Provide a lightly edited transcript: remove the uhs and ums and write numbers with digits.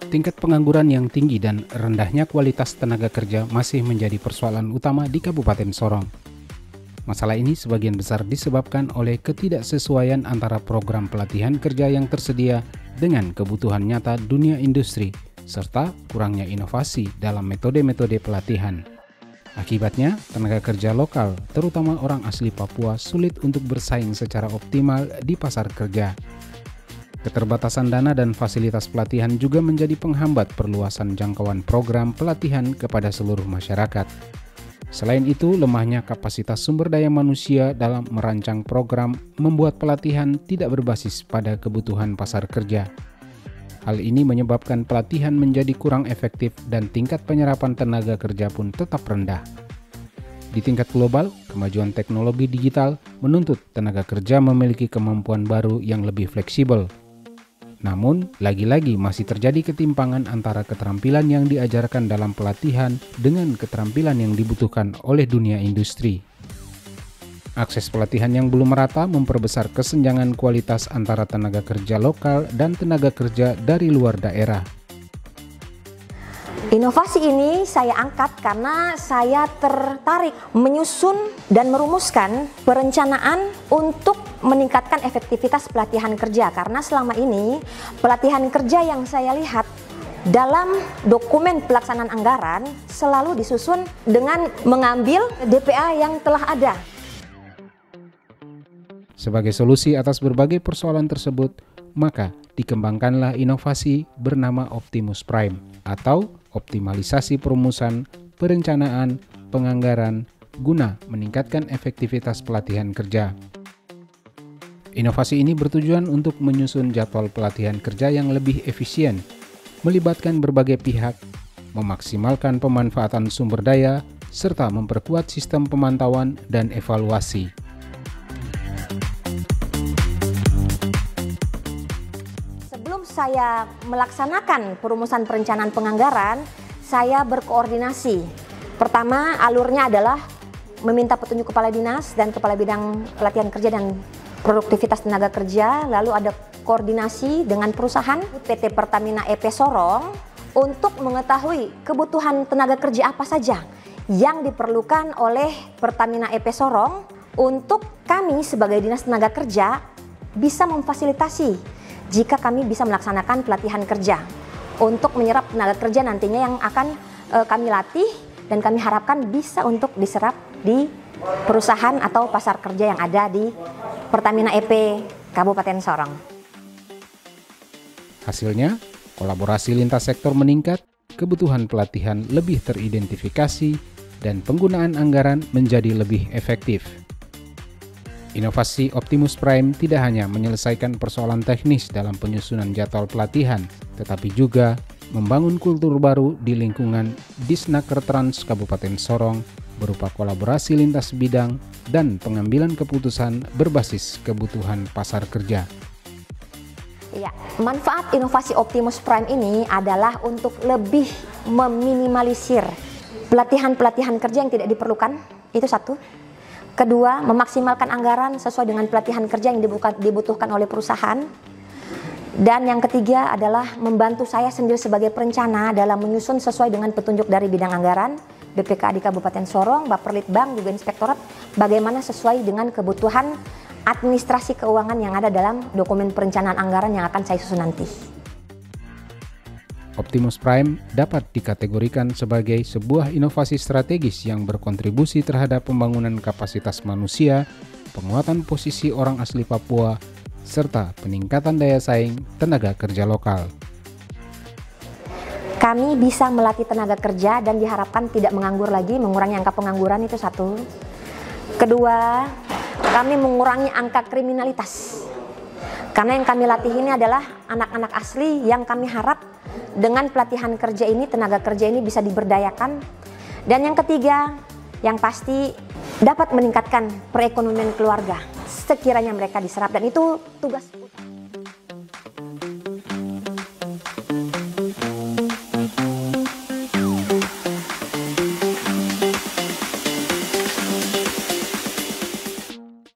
Tingkat pengangguran yang tinggi dan rendahnya kualitas tenaga kerja masih menjadi persoalan utama di Kabupaten Sorong. Masalah ini sebagian besar disebabkan oleh ketidaksesuaian antara program pelatihan kerja yang tersedia dengan kebutuhan nyata dunia industri, serta kurangnya inovasi dalam metode-metode pelatihan. Akibatnya, tenaga kerja lokal, terutama orang asli Papua, sulit untuk bersaing secara optimal di pasar kerja. Keterbatasan dana dan fasilitas pelatihan juga menjadi penghambat perluasan jangkauan program pelatihan kepada seluruh masyarakat. Selain itu, lemahnya kapasitas sumber daya manusia dalam merancang program membuat pelatihan tidak berbasis pada kebutuhan pasar kerja. Hal ini menyebabkan pelatihan menjadi kurang efektif dan tingkat penyerapan tenaga kerja pun tetap rendah. Di tingkat global, kemajuan teknologi digital menuntut tenaga kerja memiliki kemampuan baru yang lebih fleksibel. Namun, lagi-lagi masih terjadi ketimpangan antara keterampilan yang diajarkan dalam pelatihan dengan keterampilan yang dibutuhkan oleh dunia industri. Akses pelatihan yang belum merata memperbesar kesenjangan kualitas antara tenaga kerja lokal dan tenaga kerja dari luar daerah. Inovasi ini saya angkat karena saya tertarik menyusun dan merumuskan perencanaan untuk meningkatkan efektivitas pelatihan kerja, karena selama ini pelatihan kerja yang saya lihat dalam dokumen pelaksanaan anggaran selalu disusun dengan mengambil DPA yang telah ada. Sebagai solusi atas berbagai persoalan tersebut, maka dikembangkanlah inovasi bernama Optimus Prime atau optimalisasi perumusan, perencanaan, penganggaran guna meningkatkan efektivitas pelatihan kerja. Inovasi ini bertujuan untuk menyusun jadwal pelatihan kerja yang lebih efisien, melibatkan berbagai pihak, memaksimalkan pemanfaatan sumber daya, serta memperkuat sistem pemantauan dan evaluasi. Saya melaksanakan perumusan perencanaan penganggaran, saya berkoordinasi. Pertama, alurnya adalah meminta petunjuk kepala dinas dan kepala bidang pelatihan kerja dan produktivitas tenaga kerja, lalu ada koordinasi dengan perusahaan PT Pertamina EP Sorong untuk mengetahui kebutuhan tenaga kerja apa saja yang diperlukan oleh Pertamina EP Sorong untuk kami sebagai dinas tenaga kerja bisa memfasilitasi jika kami bisa melaksanakan pelatihan kerja untuk menyerap tenaga kerja nantinya yang akan kami latih dan kami harapkan bisa untuk diserap di perusahaan atau pasar kerja yang ada di Pertamina EP Kabupaten Sorong. Hasilnya, kolaborasi lintas sektor meningkat, kebutuhan pelatihan lebih teridentifikasi, dan penggunaan anggaran menjadi lebih efektif. Inovasi Optimus Prime tidak hanya menyelesaikan persoalan teknis dalam penyusunan jadwal pelatihan, tetapi juga membangun kultur baru di lingkungan Disnaker Trans Kabupaten Sorong berupa kolaborasi lintas bidang dan pengambilan keputusan berbasis kebutuhan pasar kerja. Ya, manfaat inovasi Optimus Prime ini adalah untuk lebih meminimalisir pelatihan-pelatihan kerja yang tidak diperlukan, itu satu. Kedua, memaksimalkan anggaran sesuai dengan pelatihan kerja yang dibutuhkan oleh perusahaan. Dan yang ketiga adalah membantu saya sendiri sebagai perencana dalam menyusun sesuai dengan petunjuk dari bidang anggaran, BPK di Kabupaten Sorong, Baperlitbang, juga Inspektorat, bagaimana sesuai dengan kebutuhan administrasi keuangan yang ada dalam dokumen perencanaan anggaran yang akan saya susun nanti. Optimus Prime dapat dikategorikan sebagai sebuah inovasi strategis yang berkontribusi terhadap pembangunan kapasitas manusia, penguatan posisi orang asli Papua, serta peningkatan daya saing tenaga kerja lokal. Kami bisa melatih tenaga kerja dan diharapkan tidak menganggur lagi, mengurangi angka pengangguran, itu satu. Kedua, kami mengurangi angka kriminalitas. Karena yang kami latih ini adalah anak-anak asli yang kami harap dengan pelatihan kerja ini, tenaga kerja ini bisa diberdayakan. Dan yang ketiga, yang pasti dapat meningkatkan perekonomian keluarga sekiranya mereka diserap, dan itu tugas utama.